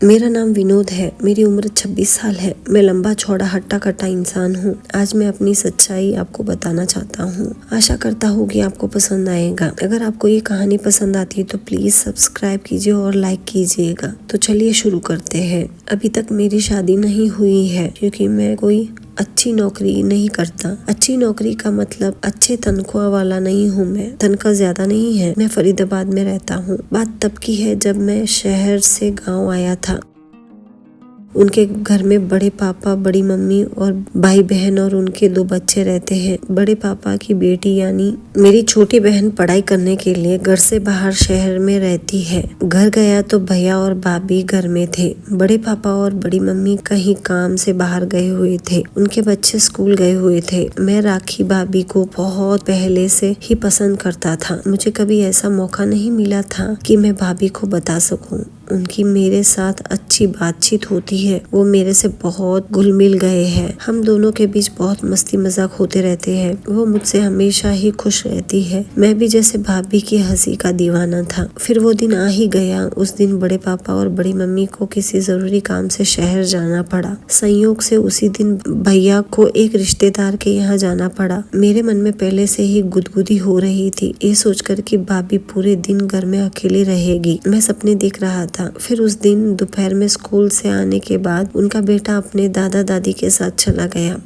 मेरा नाम विनोद है। मेरी उम्र 26 साल है। मैं लंबा चौड़ा हट्टा कट्टा इंसान हूँ। आज मैं अपनी सच्चाई आपको बताना चाहता हूँ। आशा करता हूँ कि आपको पसंद आएगा। अगर आपको ये कहानी पसंद आती है तो प्लीज सब्सक्राइब कीजिए और लाइक कीजिएगा। तो चलिए शुरू करते हैं। अभी तक मेरी शादी नहीं हुई है क्योंकि मैं कोई अच्छी नौकरी नहीं करता। अच्छी नौकरी का मतलब अच्छे तनख्वाह वाला नहीं हूँ मैं। तनख्वाह ज्यादा नहीं है। मैं फरीदाबाद में रहता हूँ। बात तब की है जब मैं शहर से गांव आया था। उनके घर में बड़े पापा, बड़ी मम्मी और भाई बहन और उनके 2 बच्चे रहते हैं। बड़े पापा की बेटी यानी मेरी छोटी बहन पढ़ाई करने के लिए घर से बाहर शहर में रहती है। घर गया तो भैया और भाभी घर में थे। बड़े पापा और बड़ी मम्मी कहीं काम से बाहर गए हुए थे। उनके बच्चे स्कूल गए हुए थे। मैं राखी भाभी को बहुत पहले से ही पसंद करता था। मुझे कभी ऐसा मौका नहीं मिला था कि मैं भाभी को बता सकूं। उनकी मेरे साथ अच्छी बातचीत होती है। वो मेरे से बहुत घुल मिल गए हैं। हम दोनों के बीच बहुत मस्ती मजाक होते रहते हैं। वो मुझसे हमेशा ही खुश रहती है। मैं भी जैसे भाभी की हंसी का दीवाना था। फिर वो दिन आ ही गया। उस दिन बड़े पापा और बड़ी मम्मी को किसी जरूरी काम से शहर जाना पड़ा। संयोग से उसी दिन भैया को एक रिश्तेदार के यहाँ जाना पड़ा। मेरे मन में पहले से ही गुदगुदी हो रही थी, ये सोचकर कि भाभी पूरे दिन घर में अकेली रहेगी। मैं सपने देख रहा था। फिर उस दिन दोपहर में स्कूल से आने के बाद उनका बेटा अपने दादा दादी के साथ चला गया।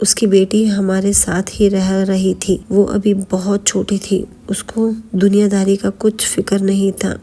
उसकी बेटी हमारे साथ ही रह रही थी। वो अभी बहुत छोटी थी। उसको दुनियादारी का कुछ फिक्र नहीं था।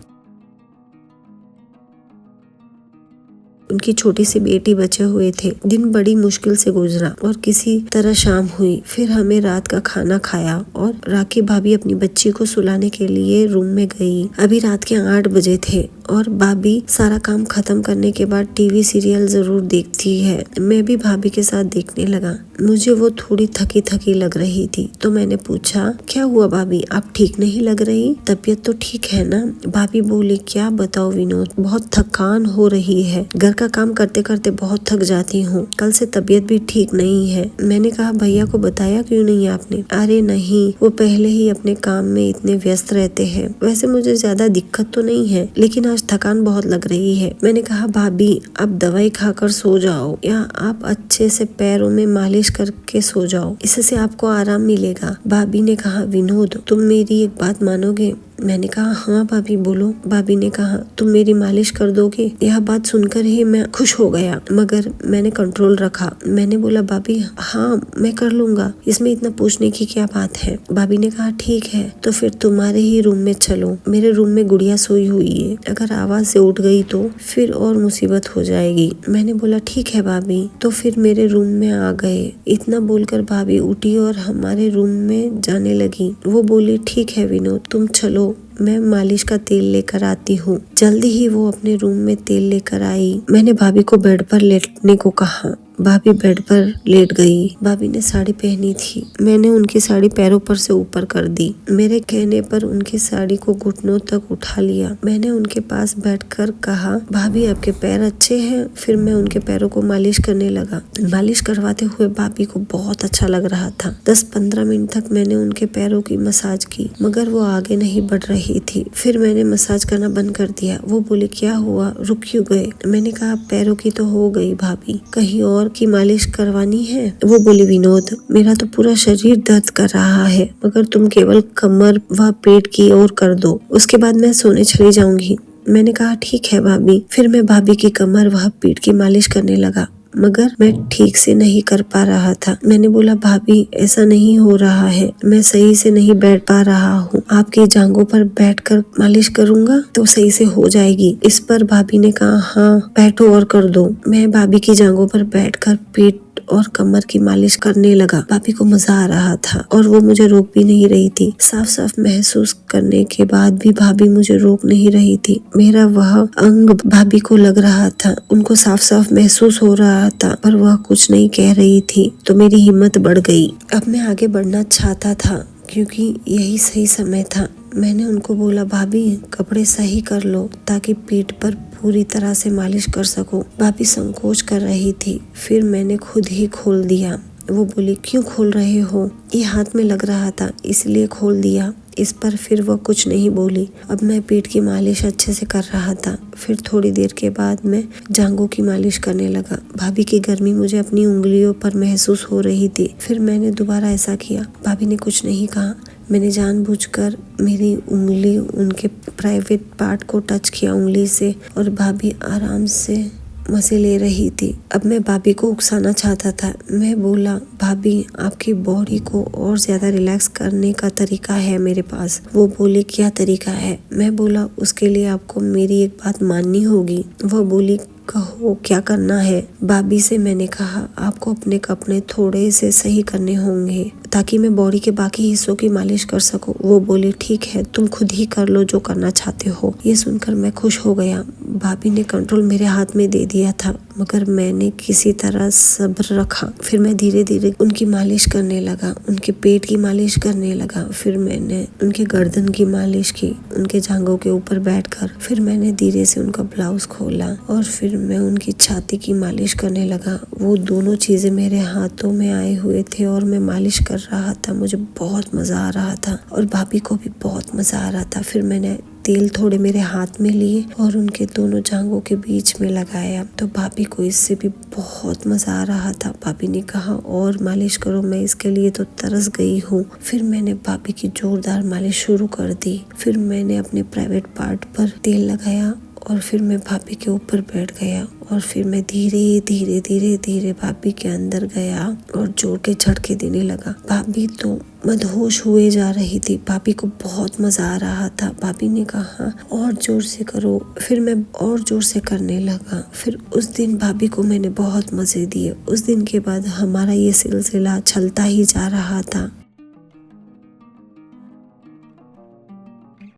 उनकी छोटी सी बेटी बचे हुए थे। दिन बड़ी मुश्किल से गुजरा और किसी तरह शाम हुई। फिर हमें रात का खाना खाया और राखी भाभी अपनी बच्ची को सुलाने के लिए रूम में गई। अभी रात के 8 बजे थे और भाभी सारा काम खत्म करने के बाद टीवी सीरियल जरूर देखती है। मैं भी भाभी के साथ देखने लगा। मुझे वो थोड़ी थकी थकी लग रही थी तो मैंने पूछा, क्या हुआ भाभी, आप ठीक नहीं लग रही? तबीयत तो ठीक है ना? भाभी बोली, क्या बताओ विनोद, बहुत थकान हो रही है। घर का काम करते करते बहुत थक जाती हूँ। कल से तबीयत भी ठीक नहीं है। मैंने कहा, भैया को बताया क्यों नहीं आपने? अरे नहीं, वो पहले ही अपने काम में इतने व्यस्त रहते हैं। वैसे मुझे ज्यादा दिक्कत तो नहीं है लेकिन आज थकान बहुत लग रही है। मैंने कहा, भाभी आप दवाई खाकर सो जाओ या आप अच्छे से पैरों में मालिश करके सो जाओ, इससे आपको आराम मिलेगा। भाभी ने कहा, विनोद तुम मेरी एक बात मानोगे? मैंने कहा, हाँ भाभी बोलो। भाभी ने कहा, तुम मेरी मालिश कर दोगे? यह बात सुनकर ही मैं खुश हो गया मगर मैंने कंट्रोल रखा। मैंने बोला, भाभी हाँ मैं कर लूंगा, इसमें इतना पूछने की क्या बात है? भाभी ने कहा, ठीक है तो फिर तुम्हारे ही रूम में चलो। मेरे रूम में गुड़िया सोई हुई है, अगर आवाज से उठ गई तो फिर और मुसीबत हो जाएगी। मैंने बोला, ठीक है भाभी। तो फिर मेरे रूम में आ गए। इतना बोलकर भाभी उठी और हमारे रूम में जाने लगी। वो बोली, ठीक है विनोद तुम चलो, मैं मालिश का तेल लेकर आती हूँ। जल्दी ही वो अपने रूम में तेल लेकर आई। मैंने भाभी को बेड पर लेटने को कहा। भाभी बेड पर लेट गई। भाभी ने साड़ी पहनी थी। मैंने उनकी साड़ी पैरों पर से ऊपर कर दी। मेरे कहने पर उनकी साड़ी को घुटनों तक उठा लिया। मैंने उनके पास बैठकर कहा, भाभी आपके पैर अच्छे हैं। फिर मैं उनके पैरों को मालिश करने लगा। मालिश करवाते हुए भाभी को बहुत अच्छा लग रहा था। 10-15 मिनट तक मैंने उनके पैरों की मसाज की मगर वो आगे नहीं बढ़ रही थी। फिर मैंने मसाज करना बंद कर दिया। वो बोले, क्या हुआ, रुक क्यों गए? मैंने कहा, पैरों की तो हो गई भाभी, कहीं और की मालिश करवानी है? वो बोली, विनोद मेरा तो पूरा शरीर दर्द कर रहा है मगर तुम केवल कमर व पेट की ओर कर दो, उसके बाद मैं सोने चली जाऊंगी। मैंने कहा, ठीक है भाभी। फिर मैं भाभी की कमर व पीठ की मालिश करने लगा मगर मैं ठीक से नहीं कर पा रहा था। मैंने बोला, भाभी ऐसा नहीं हो रहा है, मैं सही से नहीं बैठ पा रहा हूँ। आपकी जांघों पर बैठकर मालिश करूंगा तो सही से हो जाएगी। इस पर भाभी ने कहा, हाँ बैठो और कर दो। मैं भाभी की जांघों पर बैठकर पीठ और कमर की मालिश करने लगा। भाभी को मजा आ रहा था और वो मुझे रोक भी नहीं रही थी। साफ साफ महसूस करने के बाद भी भाभी मुझे रोक नहीं रही थी। मेरा वह अंग भाभी को लग रहा था, उनको साफ साफ महसूस हो रहा था पर वह कुछ नहीं कह रही थी। तो मेरी हिम्मत बढ़ गई। अब मैं आगे बढ़ना चाहता था क्योंकि यही सही समय था। मैंने उनको बोला, भाभी कपड़े सही कर लो ताकि पीठ पर पूरी तरह से मालिश कर सको। भाभी संकोच कर रही थी। फिर मैंने खुद ही खोल दिया। वो बोली, क्यों खोल रहे हो? ये हाथ में लग रहा था इसलिए खोल दिया। इस पर फिर वो कुछ नहीं बोली। अब मैं पीठ की मालिश अच्छे से कर रहा था। फिर थोड़ी देर के बाद मैं जांघों की मालिश करने लगा। भाभी की गर्मी मुझे अपनी उंगलियों पर महसूस हो रही थी। फिर मैंने दोबारा ऐसा किया। भाभी ने कुछ नहीं कहा। मैंने जानबूझकर मेरी उंगली उनके प्राइवेट पार्ट को टच किया उंगली से और भाभी आराम से मजे ले रही थी। अब मैं भाभी को उकसाना चाहता था। मैं बोला, भाभी आपकी बॉडी को और ज्यादा रिलैक्स करने का तरीका है मेरे पास। वो बोली, क्या तरीका है? मैं बोला, उसके लिए आपको मेरी एक बात माननी होगी। वो बोली, कहो क्या करना है? भाभी से मैंने कहा, आपको अपने कपड़े थोड़े से सही करने होंगे ताकि मैं बॉडी के बाकी हिस्सों की मालिश कर सकूं। वो बोली, ठीक है, तुम खुद ही कर लो जो करना चाहते हो। ये सुनकर मैं खुश हो गया। भाभी ने कंट्रोल मेरे हाथ में दे दिया था, मगर मैंने किसी तरह सब्र रखा। फिर मैं धीरे धीरे उनकी मालिश करने लगा, उनके पेट की मालिश करने लगा। फिर मैंने उनके गर्दन की मालिश की, उनके जांघों के ऊपर बैठकर। फिर मैंने धीरे से उनका ब्लाउज खोला और फिर मैं उनकी छाती की मालिश करने लगा। वो दोनों चीजें मेरे हाथों में आए हुए थे और मैं मालिश कर रहा था। मुझे बहुत मजा आ रहा था और भाभी को भी बहुत मजा आ रहा था। फिर मैंने तेल थोड़े मेरे हाथ में लिए और उनके दोनों जांघों के बीच में लगाया, तो भाभी को इससे भी बहुत मजा आ रहा था। भाभी ने कहा, और मालिश करो, मैं इसके लिए तो तरस गई हूँ। फिर मैंने भाभी की जोरदार मालिश शुरू कर दी। फिर मैंने अपने प्राइवेट पार्ट पर तेल लगाया और फिर मैं भाभी के ऊपर बैठ गया और फिर मैं धीरे धीरे धीरे धीरे भाभी के अंदर गया और जोर के झटके देने लगा। भाभी तो मदहोश हुए जा रही थी। भाभी को बहुत मजा आ रहा था। भाभी ने कहा, और जोर से करो। फिर मैं और जोर से करने लगा। फिर उस दिन भाभी को मैंने बहुत मजे दिए। उस दिन के बाद हमारा ये सिलसिला चलता ही जा रहा था।